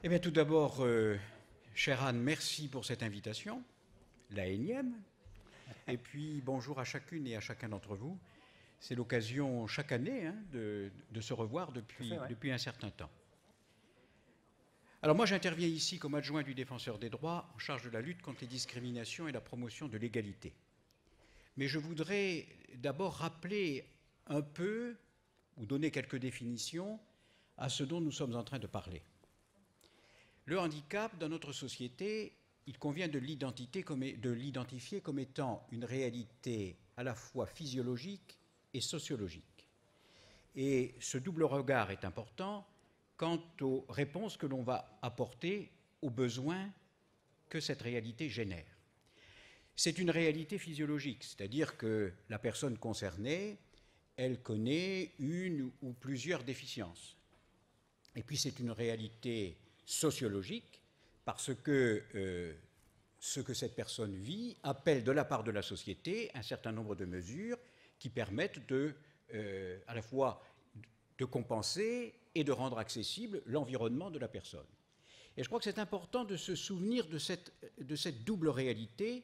Eh bien, tout d'abord, chère Anne, merci pour cette invitation, la énième. Et puis, bonjour à chacune et à chacun d'entre vous. C'est l'occasion chaque année de se revoir depuis un certain temps. Alors moi, j'interviens ici comme adjoint du Défenseur des droits en charge de la lutte contre les discriminations et la promotion de l'égalité. Mais je voudrais d'abord rappeler un peu, ou donner quelques définitions, à ce dont nous sommes en train de parler. Le handicap, dans notre société, il convient de l'identifier comme étant une réalité à la fois physiologique et sociologique. Et ce double regard est important quant aux réponses que l'on va apporter aux besoins que cette réalité génère. C'est une réalité physiologique, c'est-à-dire que la personne concernée, elle connaît une ou plusieurs déficiences. Et puis c'est une réalité sociologique parce que ce que cette personne vit appelle de la part de la société un certain nombre de mesures qui permettent à la fois de compenser et de rendre accessible l'environnement de la personne. Et je crois que c'est important de se souvenir de cette double réalité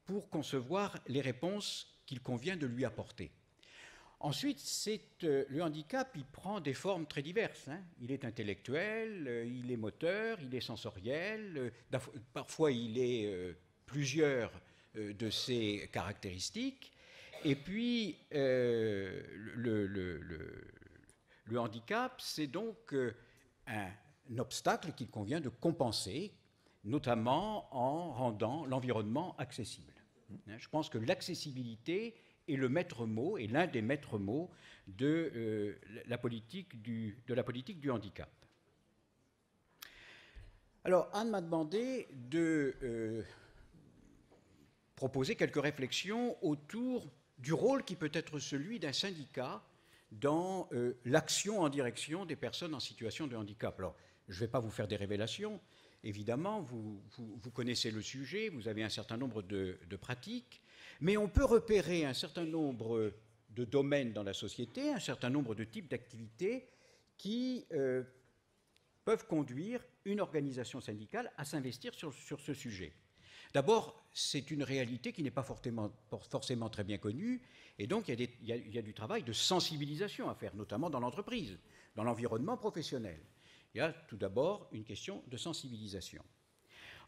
pour concevoir les réponses qu'il convient de lui apporter. Ensuite, le handicap, il prend des formes très diverses. Il est intellectuel, il est moteur, il est sensoriel, parfois il est plusieurs de ces caractéristiques. Et puis, le handicap, c'est donc un obstacle qu'il convient de compenser, notamment en rendant l'environnement accessible. Je pense que l'accessibilité est le maître mot, est l'un des maîtres mots de la politique du handicap. Alors, Anne m'a demandé de proposer quelques réflexions autour du rôle qui peut être celui d'un syndicat dans l'action en direction des personnes en situation de handicap. Alors, je ne vais pas vous faire des révélations, évidemment, vous connaissez le sujet, vous avez un certain nombre de pratiques, mais on peut repérer un certain nombre de domaines dans la société, un certain nombre de types d'activités qui peuvent conduire une organisation syndicale à s'investir sur ce sujet. D'abord, c'est une réalité qui n'est pas forcément très bien connue, et donc il y a du travail de sensibilisation à faire, notamment dans l'entreprise, dans l'environnement professionnel. Il y a tout d'abord une question de sensibilisation.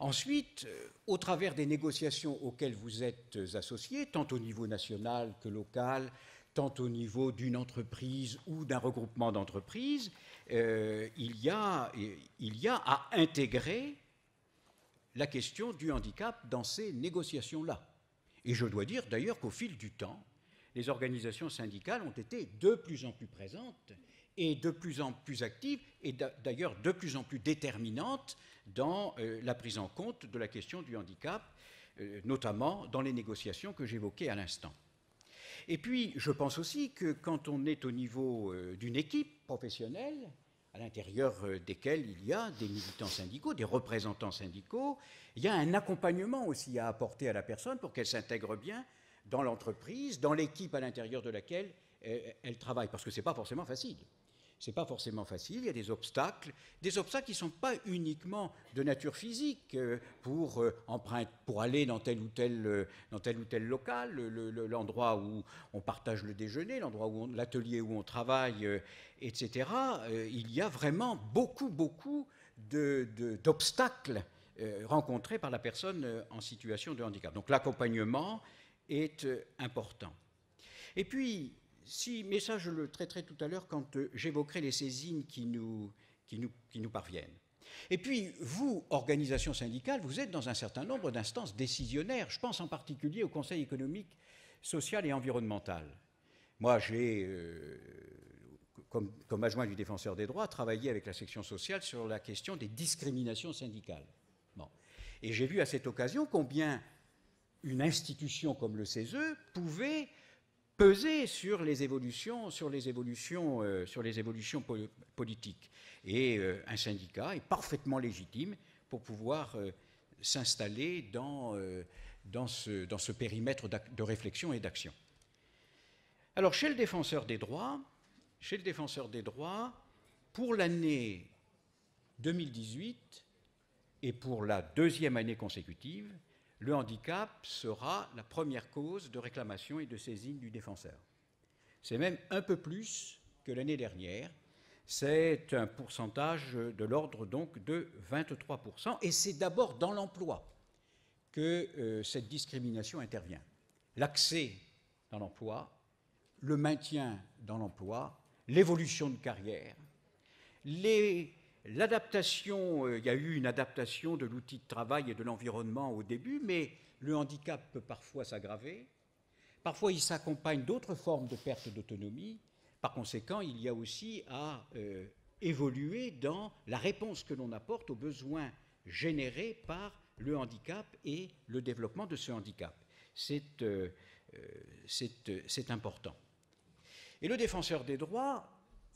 Ensuite, au travers des négociations auxquelles vous êtes associés, tant au niveau national que local, tant au niveau d'une entreprise ou d'un regroupement d'entreprises, il y a à intégrer la question du handicap dans ces négociations-là. Et je dois dire d'ailleurs qu'au fil du temps, les organisations syndicales ont été de plus en plus présentes et de plus en plus actives et d'ailleurs de plus en plus déterminantes dans la prise en compte de la question du handicap, notamment dans les négociations que j'évoquais à l'instant. Et puis, je pense aussi que quand on est au niveau d'une équipe professionnelle, à l'intérieur desquels il y a des militants syndicaux, des représentants syndicaux, il y a un accompagnement aussi à apporter à la personne pour qu'elle s'intègre bien dans l'entreprise, dans l'équipe à l'intérieur de laquelle elle travaille, parce que ce n'est pas forcément facile. C'est pas forcément facile, il y a des obstacles qui ne sont pas uniquement de nature physique pour aller dans tel ou tel local, l'endroit où on partage le déjeuner, l'atelier où on travaille, etc. Il y a vraiment beaucoup d'obstacles rencontrés par la personne en situation de handicap. Donc l'accompagnement est important. Et puis, mais ça je le traiterai tout à l'heure quand j'évoquerai les saisines qui nous parviennent. Et puis, vous, organisation syndicale, vous êtes dans un certain nombre d'instances décisionnaires. Je pense en particulier au Conseil économique, social et environnemental. Moi, j'ai, comme adjoint du Défenseur des droits, travaillé avec la section sociale sur la question des discriminations syndicales. Bon. Et j'ai vu à cette occasion combien une institution comme le CESE pouvait peser sur les évolutions politiques. Et un syndicat est parfaitement légitime pour pouvoir s'installer dans ce périmètre de réflexion et d'action. Alors, chez le Défenseur des droits, pour l'année 2018, et pour la deuxième année consécutive, le handicap sera la première cause de réclamation et de saisine du défenseur. C'est même un peu plus que l'année dernière. C'est un pourcentage de l'ordre donc de 23%, et c'est d'abord dans l'emploi que cette discrimination intervient. L'accès dans l'emploi, le maintien dans l'emploi, l'évolution de carrière, l'adaptation, il y a eu une adaptation de l'outil de travail et de l'environnement au début, mais le handicap peut parfois s'aggraver. Parfois, il s'accompagne d'autres formes de perte d'autonomie. Par conséquent, il y a aussi à évoluer dans la réponse que l'on apporte aux besoins générés par le handicap et le développement de ce handicap. C'est important. Et le défenseur des droits,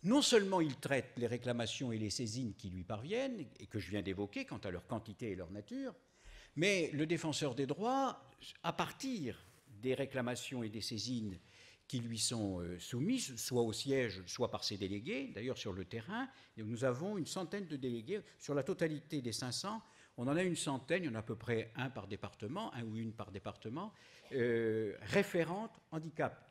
non seulement il traite les réclamations et les saisines qui lui parviennent, et que je viens d'évoquer quant à leur quantité et leur nature, mais le défenseur des droits, à partir des réclamations et des saisines qui lui sont soumises, soit au siège, soit par ses délégués. D'ailleurs, sur le terrain, nous avons une centaine de délégués. Sur la totalité des 500, on en a une centaine, il y en a à peu près un par département, un ou une par département, référentes handicap.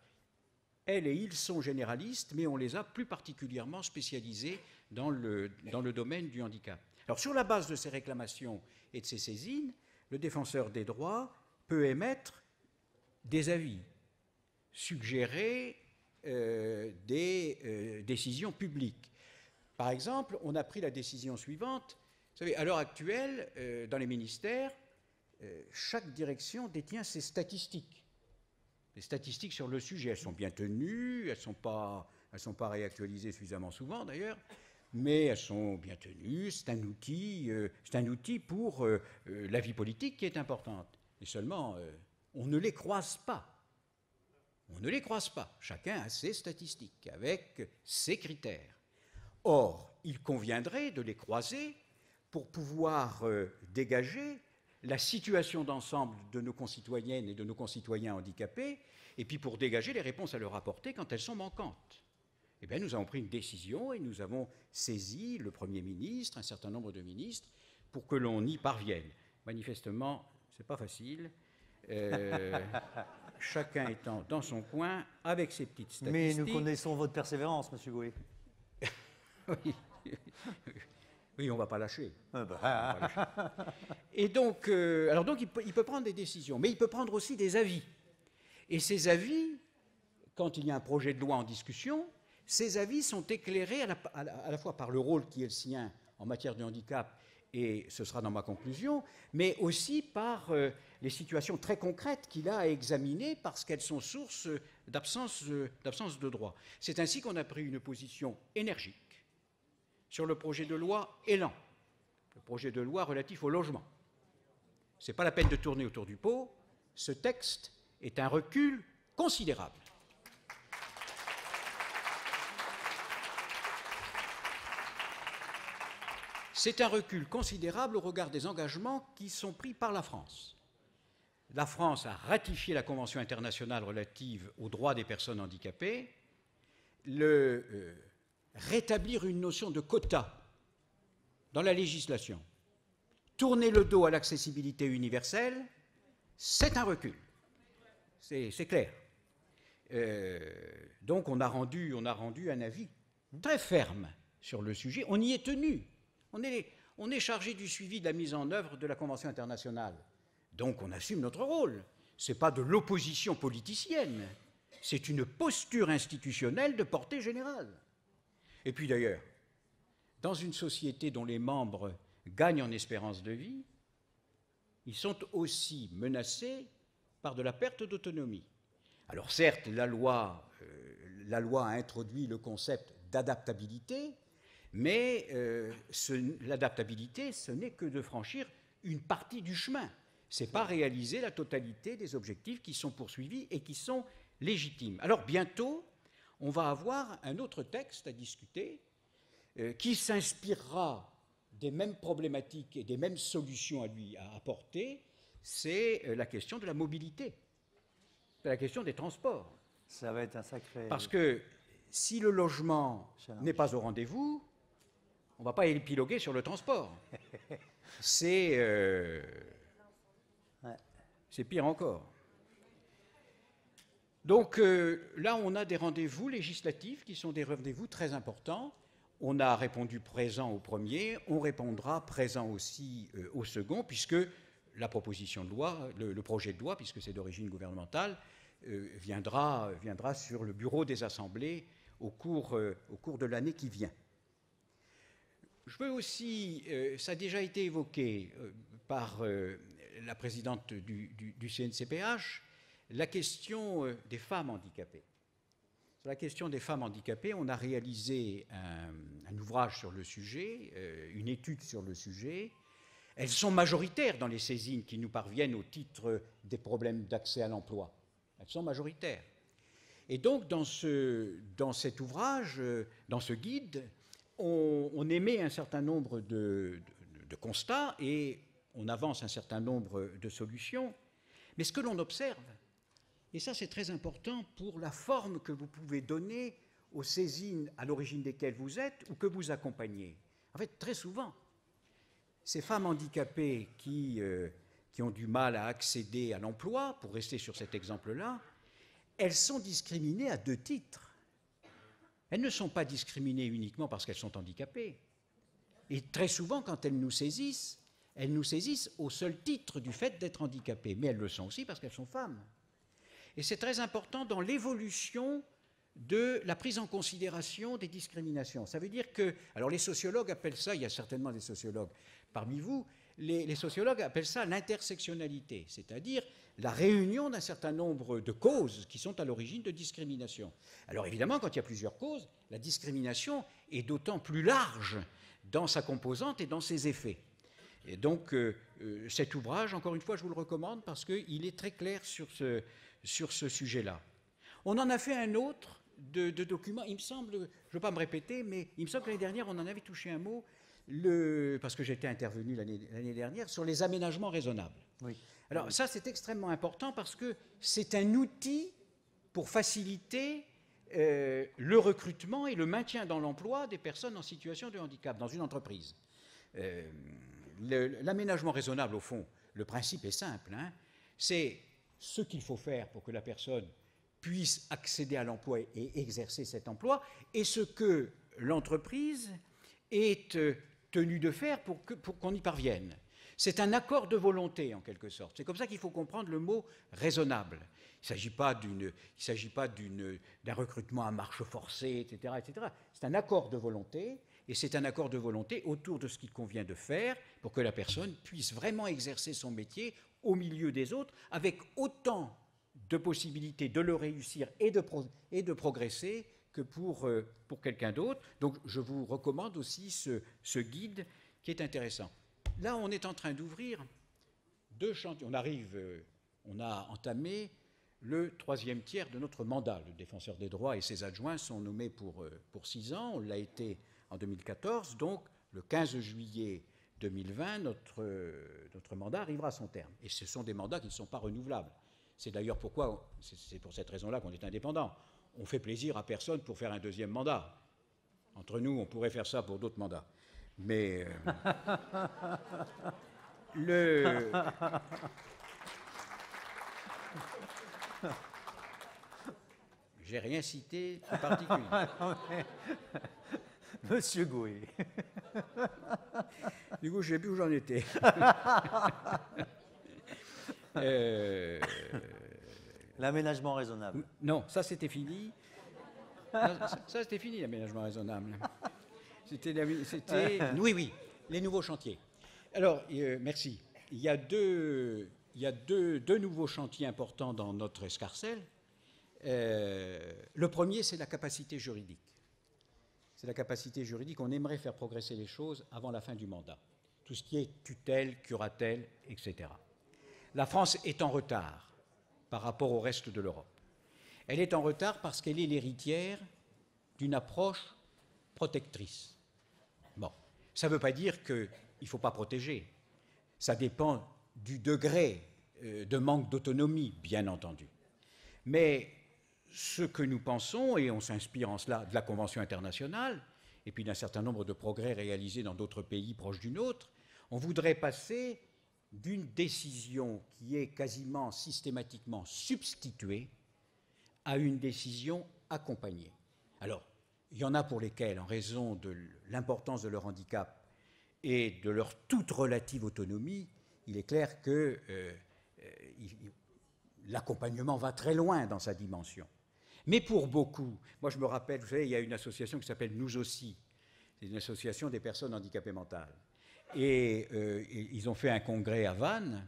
Elles et ils sont généralistes, mais on les a plus particulièrement spécialisés dans le domaine du handicap. Alors, sur la base de ces réclamations et de ces saisines, le défenseur des droits peut émettre des avis, suggérer des décisions publiques. Par exemple, on a pris la décision suivante. Vous savez, à l'heure actuelle, dans les ministères, chaque direction détient ses statistiques. Les statistiques sur le sujet, elles sont bien tenues, elles sont pas réactualisées suffisamment souvent d'ailleurs, mais elles sont bien tenues. C'est un outil pour la vie politique qui est importante. Et seulement, on ne les croise pas. On ne les croise pas. Chacun a ses statistiques avec ses critères. Or, il conviendrait de les croiser pour pouvoir dégager la situation d'ensemble de nos concitoyennes et de nos concitoyens handicapés, et puis pour dégager les réponses à leur apporter quand elles sont manquantes. Eh bien, nous avons pris une décision et nous avons saisi le Premier ministre, un certain nombre de ministres, pour que l'on y parvienne. Manifestement, ce n'est pas facile. Chacun étant dans son coin, avec ses petites statistiques. Mais nous connaissons votre persévérance, M. Gouet. Oui. Oui, on ne va pas lâcher. Et donc, il peut prendre des décisions, mais il peut prendre aussi des avis. Et ces avis, quand il y a un projet de loi en discussion, ces avis sont éclairés à la fois par le rôle qui est le sien en matière de handicap, et ce sera dans ma conclusion, mais aussi par les situations très concrètes qu'il a à examiner parce qu'elles sont source d'absence de droit. C'est ainsi qu'on a pris une position énergique sur le projet de loi Élan, le projet de loi relatif au logement. Ce n'est pas la peine de tourner autour du pot, ce texte est un recul considérable. C'est un recul considérable au regard des engagements qui sont pris par la France. La France a ratifié la Convention internationale relative aux droits des personnes handicapées, rétablir une notion de quota dans la législation, tourner le dos à l'accessibilité universelle, c'est un recul. C'est clair. Donc on a rendu un avis très ferme sur le sujet. On y est tenu. On est chargé du suivi de la mise en œuvre de la Convention internationale. Donc on assume notre rôle. Ce n'est pas de l'opposition politicienne, c'est une posture institutionnelle de portée générale. Et puis d'ailleurs, dans une société dont les membres gagnent en espérance de vie, ils sont aussi menacés par de la perte d'autonomie. Alors certes, la loi a introduit le concept d'adaptabilité, mais l'adaptabilité, ce n'est que de franchir une partie du chemin. Ce n'est pas réaliser la totalité des objectifs qui sont poursuivis et qui sont légitimes. Alors bientôt, on va avoir un autre texte à discuter qui s'inspirera des mêmes problématiques et des mêmes solutions à lui à apporter. C'est la question de la mobilité, la question des transports. Ça va être un sacré... Parce que si le logement n'est pas au rendez-vous, On ne va pas épiloguer sur le transport. C'est pire encore. Donc là, on a des rendez-vous législatifs qui sont des rendez-vous très importants. On a répondu présent au premier, on répondra présent aussi au second, puisque la proposition de loi, le projet de loi, puisque c'est d'origine gouvernementale, viendra sur le bureau des assemblées au cours de l'année qui vient. Je veux aussi, ça a déjà été évoqué par la présidente du CNCPH, la question des femmes handicapées. Sur la question des femmes handicapées, on a réalisé un ouvrage sur le sujet, une étude sur le sujet. Elles sont majoritaires dans les saisines qui nous parviennent au titre des problèmes d'accès à l'emploi. Elles sont majoritaires. Et donc, dans cet ouvrage, dans ce guide, on émet un certain nombre de constats et on avance un certain nombre de solutions. Mais ce que l'on observe, et ça c'est très important pour la forme que vous pouvez donner aux saisines à l'origine desquelles vous êtes ou que vous accompagnez. En fait, très souvent, ces femmes handicapées qui ont du mal à accéder à l'emploi, pour rester sur cet exemple-là, elles sont discriminées à deux titres. Elles ne sont pas discriminées uniquement parce qu'elles sont handicapées. Et très souvent, quand elles nous saisissent au seul titre du fait d'être handicapées. Mais elles le sont aussi parce qu'elles sont femmes. Et c'est très important dans l'évolution de la prise en considération des discriminations. Ça veut dire que, alors les sociologues appellent ça, il y a certainement des sociologues parmi vous, les sociologues appellent ça l'intersectionnalité, c'est-à-dire la réunion d'un certain nombre de causes qui sont à l'origine de discrimination. Alors évidemment, quand il y a plusieurs causes, la discrimination est d'autant plus large dans sa composante et dans ses effets. Et donc cet ouvrage, encore une fois, je vous le recommande parce qu'il est très clair sur ce sujet-là. On en a fait un autre de document, il me semble, je ne veux pas me répéter, mais il me semble que l'année dernière, on en avait touché un mot, parce que j'étais intervenu l'année dernière, sur les aménagements raisonnables. Oui. Alors ça, c'est extrêmement important parce que c'est un outil pour faciliter le recrutement et le maintien dans l'emploi des personnes en situation de handicap dans une entreprise. L'aménagement raisonnable, au fond, le principe est simple, hein, c'est ce qu'il faut faire pour que la personne puisse accéder à l'emploi et exercer cet emploi, et ce que l'entreprise est tenue de faire pour qu'on y parvienne. C'est un accord de volonté, en quelque sorte. C'est comme ça qu'il faut comprendre le mot « raisonnable ». Il ne s'agit pas d'un recrutement à marche forcée, etc., etc. C'est un accord de volonté, et c'est un accord de volonté autour de ce qu'il convient de faire pour que la personne puisse vraiment exercer son métier au milieu des autres, avec autant de possibilités de le réussir et de progresser que pour quelqu'un d'autre. Donc je vous recommande aussi ce guide qui est intéressant. Là, on est en train d'ouvrir 2 chantiers. On a entamé le 3e tiers de notre mandat. Le défenseur des droits et ses adjoints sont nommés pour 6 ans. On l'a été en 2014. Donc, le 15 juillet 2020, notre mandat arrivera à son terme. Et ce sont des mandats qui ne sont pas renouvelables. C'est d'ailleurs c'est pour cette raison-là qu'on est indépendant. On fait plaisir à personne pour faire un 2e mandat. Entre nous, on pourrait faire ça pour d'autres mandats. Mais j'ai rien cité de particulier. Monsieur Goué. Du coup, je ne sais plus où j'en étais. L'aménagement raisonnable. Non, ça c'était fini. Ça c'était fini, l'aménagement raisonnable. Oui, les nouveaux chantiers. Alors, merci. Il y a deux nouveaux chantiers importants dans notre escarcelle. Le premier, c'est la capacité juridique. C'est la capacité juridique. On aimerait faire progresser les choses avant la fin du mandat. Tout ce qui est tutelle, curatelle, etc. La France est en retard par rapport au reste de l'Europe. Elle est en retard parce qu'elle est l'héritière d'une approche protectrice. Bon, ça ne veut pas dire qu'il ne faut pas protéger. Ça dépend du degré de manque d'autonomie, bien entendu. Mais ce que nous pensons, et on s'inspire en cela de la Convention internationale, et puis d'un certain nombre de progrès réalisés dans d'autres pays proches du nôtre, on voudrait passer d'une décision qui est quasiment systématiquement substituée à une décision accompagnée. Alors, il y en a pour lesquels, en raison de l'importance de leur handicap et de leur toute relative autonomie, il est clair que l'accompagnement va très loin dans sa dimension. Mais pour beaucoup, moi je me rappelle, vous savez, il y a une association qui s'appelle Nous aussi, c'est une association des personnes handicapées mentales. Et ils ont fait un congrès à Vannes,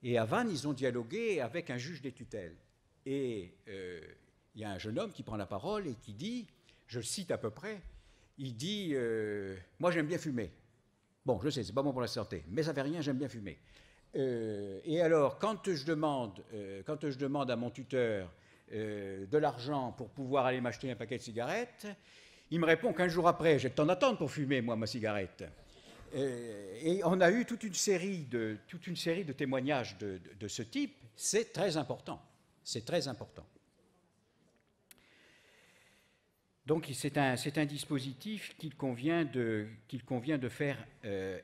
et à Vannes, ils ont dialogué avec un juge des tutelles. Et il y a un jeune homme qui prend la parole et qui dit, je le cite à peu près, il dit moi j'aime bien fumer. Bon, je sais, c'est pas bon pour la santé, mais ça fait rien, j'aime bien fumer. Et alors, quand je demande à mon tuteur de l'argent pour pouvoir aller m'acheter un paquet de cigarettes, il me répond qu'1 jour après, j'ai le temps d'attendre pour fumer, moi, ma cigarette. Et on a eu toute une série de témoignages de ce type. C'est très important. C'est très important. Donc c'est un dispositif qu'il convient de faire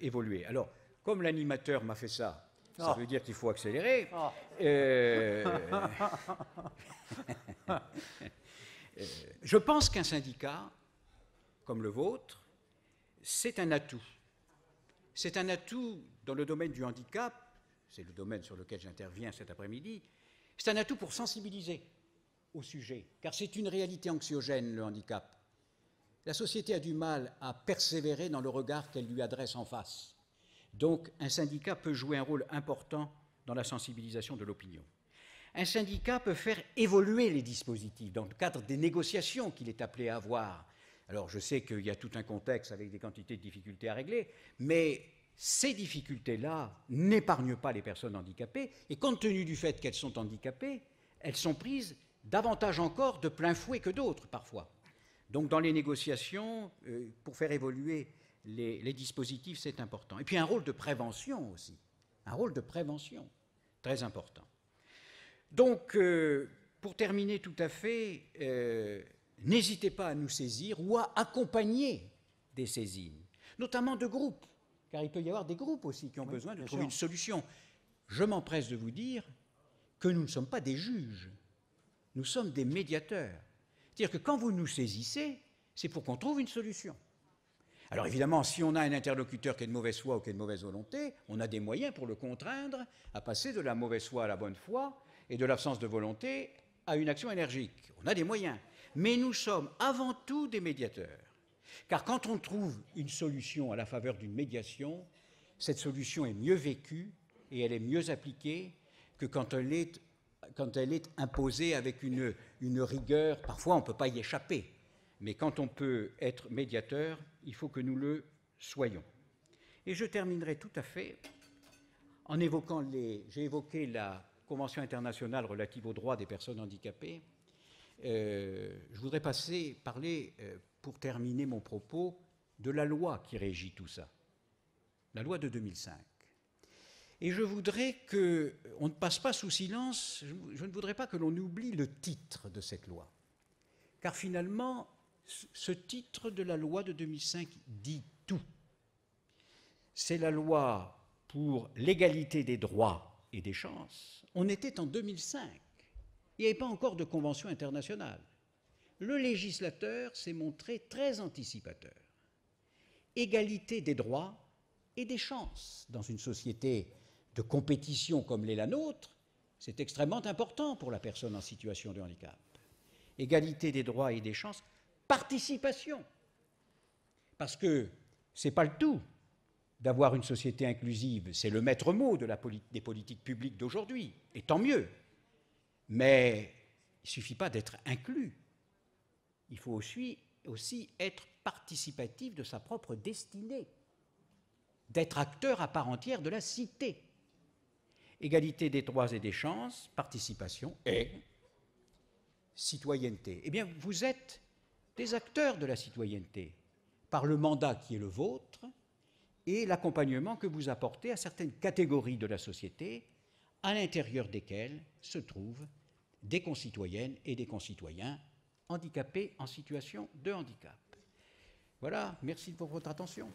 évoluer. Alors, comme l'animateur m'a fait ça, ça veut dire qu'il faut accélérer. Je pense qu'un syndicat comme le vôtre, c'est un atout. C'est un atout dans le domaine du handicap, c'est le domaine sur lequel j'interviens cet après-midi, c'est un atout pour sensibiliser au sujet, car c'est une réalité anxiogène, le handicap. La société a du mal à persévérer dans le regard qu'elle lui adresse en face. Donc, un syndicat peut jouer un rôle important dans la sensibilisation de l'opinion. Un syndicat peut faire évoluer les dispositifs dans le cadre des négociations qu'il est appelé à avoir. Alors, je sais qu'il y a tout un contexte avec des quantités de difficultés à régler, mais ces difficultés-là n'épargnent pas les personnes handicapées, et compte tenu du fait qu'elles sont handicapées, elles sont prises davantage encore de plein fouet que d'autres, parfois. Donc, dans les négociations, pour faire évoluer les dispositifs, c'est important. Et puis, un rôle de prévention aussi. Un rôle de prévention, très important. Donc, pour terminer tout à fait, n'hésitez pas à nous saisir ou à accompagner des saisines, notamment de groupes, car il peut y avoir des groupes aussi qui ont besoin de trouver une solution. Je m'empresse de vous dire que nous ne sommes pas des juges, nous sommes des médiateurs. C'est-à-dire que quand vous nous saisissez, c'est pour qu'on trouve une solution. Alors évidemment, si on a un interlocuteur qui est de mauvaise foi ou qui est de mauvaise volonté, on a des moyens pour le contraindre à passer de la mauvaise foi à la bonne foi et de l'absence de volonté à une action énergique. On a des moyens. Mais nous sommes avant tout des médiateurs. Car quand on trouve une solution à la faveur d'une médiation, cette solution est mieux vécue et elle est mieux appliquée que quand elle est imposée avec une rigueur. Parfois, on ne peut pas y échapper. Mais quand on peut être médiateur, il faut que nous le soyons. Et je terminerai tout à fait en évoquant j'ai évoqué la Convention internationale relative aux droits des personnes handicapées. Je voudrais parler, pour terminer mon propos, de la loi qui régit tout ça, la loi de 2005. Et je voudrais qu'on ne passe pas sous silence, je ne voudrais pas que l'on oublie le titre de cette loi. Car finalement, ce titre de la loi de 2005 dit tout. C'est la loi pour l'égalité des droits et des chances. On était en 2005. Il n'y avait pas encore de convention internationale. Le législateur s'est montré très anticipateur. Égalité des droits et des chances. Dans une société de compétition comme l'est la nôtre, c'est extrêmement important pour la personne en situation de handicap. Égalité des droits et des chances, participation. Parce que ce n'est pas le tout d'avoir une société inclusive, c'est le maître mot des politiques publiques d'aujourd'hui, et tant mieux. Mais il ne suffit pas d'être inclus. Il faut aussi être participatif de sa propre destinée, d'être acteur à part entière de la cité. Égalité des droits et des chances, participation et citoyenneté. Eh bien, vous êtes des acteurs de la citoyenneté, par le mandat qui est le vôtre et l'accompagnement que vous apportez à certaines catégories de la société, à l'intérieur desquelles se trouvent des concitoyennes et des concitoyens handicapés en situation de handicap. Voilà, merci pour votre attention.